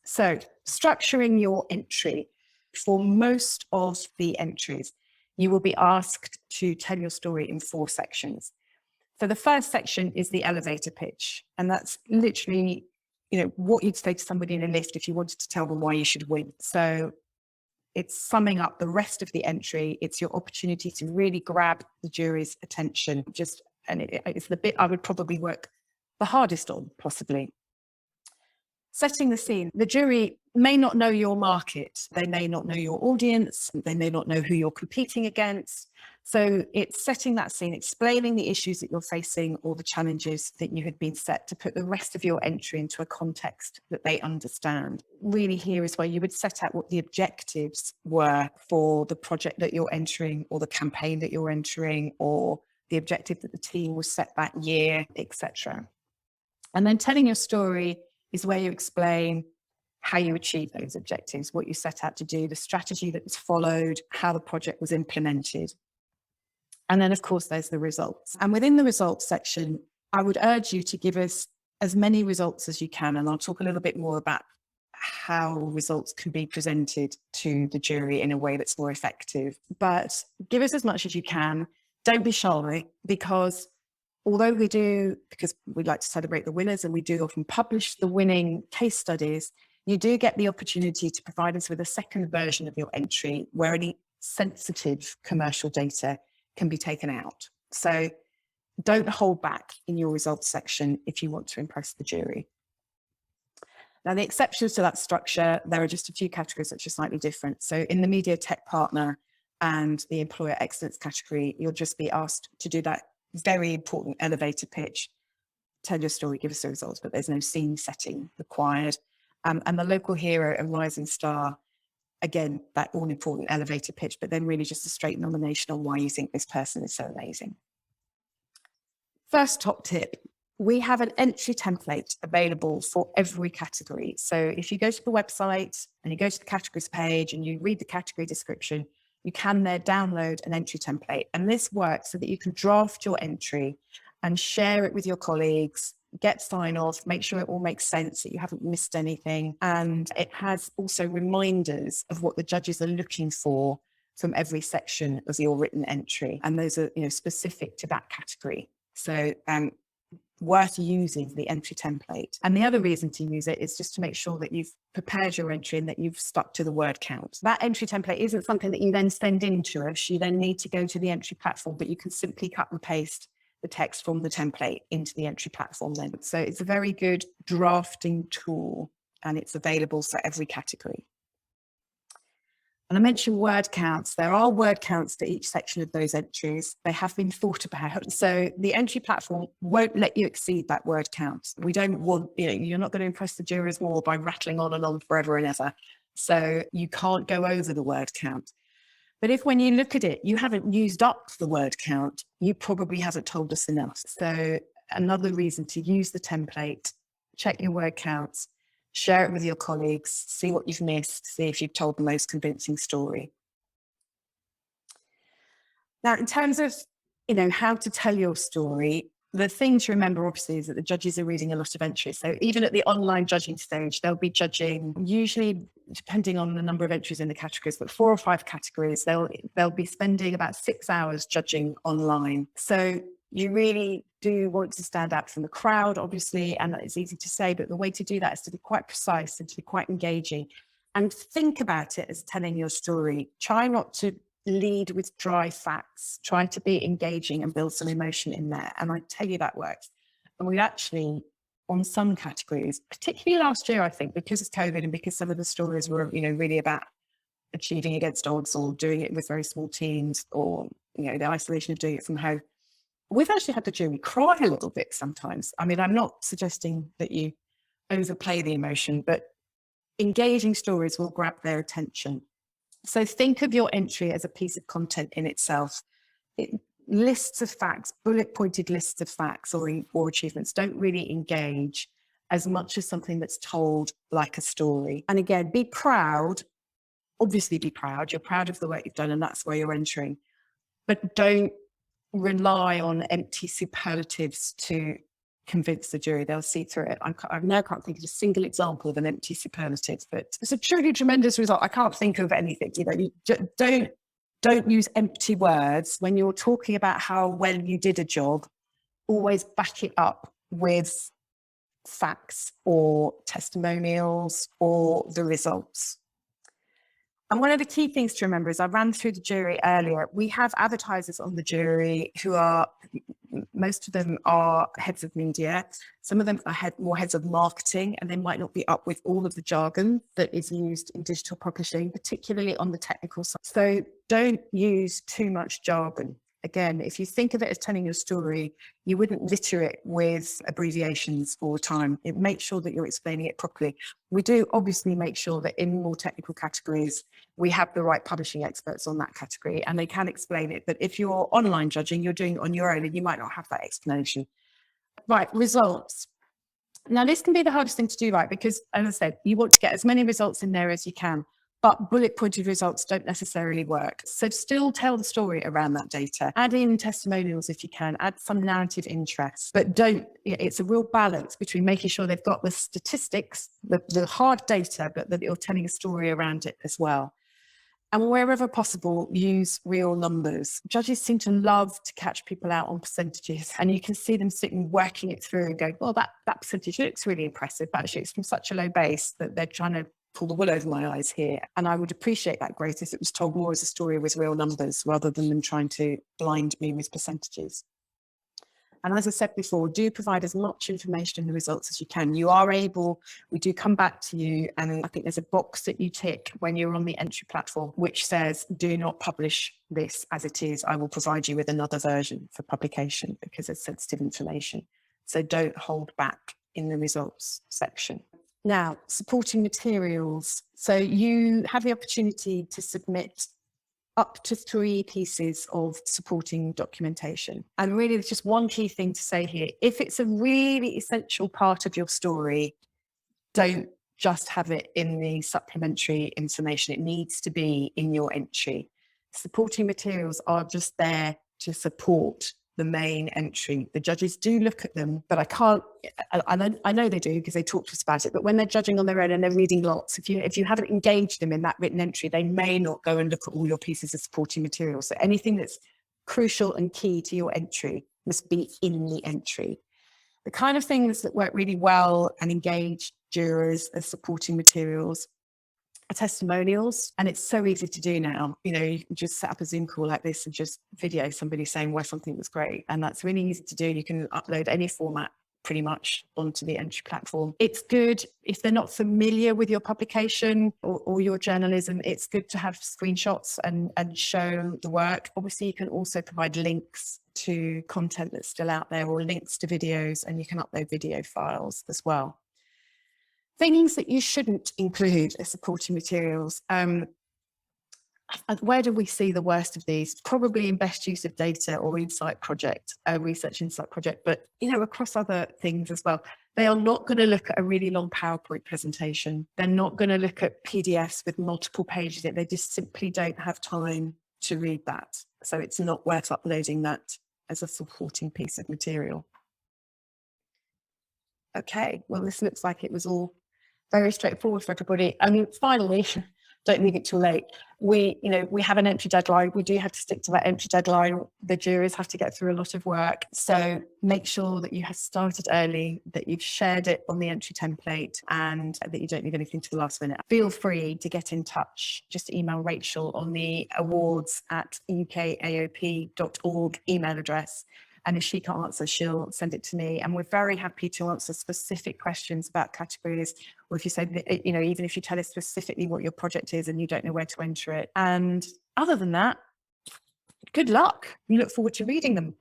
So structuring your entry. For most of the entries, you will be asked to tell your story in 4 sections. So the first section is the elevator pitch. And that's literally, what you'd say to somebody in a lift if you wanted to tell them why you should win. So it's summing up the rest of the entry. It's your opportunity to really grab the jury's attention. It's the bit I would probably work the hardest on, possibly. Setting the scene. The jury may not know your market. They may not know your audience. They may not know who you're competing against. So it's setting that scene, explaining the issues that you're facing or the challenges that you had been set to put the rest of your entry into a context that they understand. Really, here is where you would set out what the objectives were for the project that you're entering or the campaign that you're entering or the objective that the team was set that year, etc. And then telling your story is where you explain how you achieve those objectives, what you set out to do, the strategy that was followed, how the project was implemented. And then, of course, there's the results. And within the results section, I would urge you to give us as many results as you can. And I'll talk a little bit more about how results can be presented to the jury in a way that's more effective. But give us as much as you can. Don't be shy, because although because we like to celebrate the winners and we do often publish the winning case studies, you do get the opportunity to provide us with a second version of your entry where any sensitive commercial data can be taken out. So don't hold back in your results section if you want to impress the jury. Now, the exceptions to that structure, there are just a few categories which are slightly different. So in the media tech partner and the employer excellence category, you'll just be asked to do that very important elevator pitch, tell your story, give us the results, but there's no scene setting required. And the local hero and rising star, again, that all important elevator pitch, but then really just a straight nomination on why you think this person is so amazing. First top tip, we have an entry template available for every category. So if you go to the website and you go to the categories page and you read the category description, you can there download an entry template. And this works so that you can draft your entry and share it with your colleagues, get sign off, make sure it all makes sense, that you haven't missed anything. And it has also reminders of what the judges are looking for from every section of your written entry. And those are, specific to that category. So worth using the entry template. And the other reason to use it is just to make sure that you've prepared your entry and that you've stuck to the word count. That entry template isn't something that you then send in to us. You then need to go to the entry platform, but you can simply cut and paste the text from the template into the entry platform then. So it's a very good drafting tool and it's available for every category. And I mentioned word counts. There are word counts to each section of those entries. They have been thought about. So the entry platform won't let you exceed that word count. We don't want, you're not going to impress the jurors more by rattling on and on forever and ever. So you can't go over the word count. But if when you look at it, you haven't used up the word count, you probably haven't told us enough. So another reason to use the template, check your word counts, share it with your colleagues, see what you've missed, see if you've told the most convincing story. Now, in terms of, how to tell your story, the thing to remember, obviously, is that the judges are reading a lot of entries. So even at the online judging stage, they'll be judging, usually, depending on the number of entries in the categories, but 4 or 5 categories, they'll be spending about 6 hours judging online. So you really do want to stand out from the crowd, obviously, and it's easy to say, but the way to do that is to be quite precise and to be quite engaging. And think about it as telling your story. Try not to lead with dry facts. Try to be engaging and build some emotion in there. And I tell you, that works. And we actually, on some categories, particularly last year, I think, because of COVID and because some of the stories were, really about achieving against odds or doing it with very small teams or, the isolation of doing it from home, we've actually had the jury cry a little bit sometimes. I mean, I'm not suggesting that you overplay the emotion, but engaging stories will grab their attention. So think of your entry as a piece of content in itself. Lists of facts, bullet-pointed lists of facts or achievements don't really engage as much as something that's told like a story. And again, be proud. Obviously be proud. You're proud of the work you've done and that's where you're entering. But don't rely on empty superlatives to convince the jury. They'll see through it. I now can't think of a single example of an empty superlative, but it's a truly tremendous result. I can't think of anything. You don't use empty words when you're talking about how well you did a job. Always back it up with facts or testimonials or the results. And one of the key things to remember is I ran through the jury earlier. We have advertisers on the jury who are, most of them are heads of media. Some of them are more heads of marketing, and they might not be up with all of the jargon that is used in digital publishing, particularly on the technical side. So don't use too much jargon. Again, if you think of it as telling your story, you wouldn't litter it with abbreviations all the time. Make sure that you're explaining it properly. We do obviously make sure that in more technical categories, we have the right publishing experts on that category and they can explain it. But if you're online judging, you're doing it on your own and you might not have that explanation. Right, results. Now, this can be the hardest thing to do, right? Because, as I said, you want to get as many results in there as you can. But bullet pointed results don't necessarily work. So still tell the story around that data. Add in testimonials if you can, add some narrative interest, but it's a real balance between making sure they've got the statistics, the hard data, but that you're telling a story around it as well. And wherever possible, use real numbers. Judges seem to love to catch people out on percentages, and you can see them sitting working it through and going, well, that percentage looks really impressive, but actually it's from such a low base that they're trying to pull the wool over my eyes here. And I would appreciate that growth if it was told more as a story with real numbers rather than them trying to blind me with percentages. And as I said before, do provide as much information in the results as you can. You are able, we do come back to you, and I think there's a box that you tick when you're on the entry platform, which says, do not publish this as it is. I will provide you with another version for publication because it's sensitive information. So don't hold back in the results section. Now, supporting materials. So you have the opportunity to submit up to 3 pieces of supporting documentation. And really, there's just one key thing to say here. If it's a really essential part of your story, don't just have it in the supplementary information. It needs to be in your entry. Supporting materials are just there to support the main entry. The judges do look at them, but I know they do because they talk to us about it, but when they're judging on their own and they're reading lots, if you haven't engaged them in that written entry, they may not go and look at all your pieces of supporting material. So anything that's crucial and key to your entry must be in the entry. The kind of things that work really well and engage jurors as supporting materials are testimonials, and it's so easy to do now. You can just set up a Zoom call like this and just video somebody saying why something was great, and that's really easy to do. You can upload any format pretty much onto the entry platform. It's good if they're not familiar with your publication or your journalism. It's good to have screenshots and show the work. Obviously, you can also provide links to content that's still out there or links to videos, and you can upload video files as well. Things that you shouldn't include as supporting materials. Where do we see the worst of these? Probably in best use of data or insight project, research insight project, but across other things as well. They are not going to look at a really long PowerPoint presentation. They're not going to look at PDFs with multiple pages in it. They just simply don't have time to read that. So it's not worth uploading that as a supporting piece of material. Okay, well, this looks like it was all very straightforward for everybody. I mean, finally, don't leave it too late. We have an entry deadline. We do have to stick to that entry deadline. The jurors have to get through a lot of work. So make sure that you have started early, that you've shared it on the entry template, and that you don't leave anything to the last minute. Feel free to get in touch. Just email Rachel on the awards@ukaop.org email address. And if she can't answer, she'll send it to me. And we're very happy to answer specific questions about categories. Or if you say, even if you tell us specifically what your project is and you don't know where to enter it. And other than that, good luck. We look forward to reading them.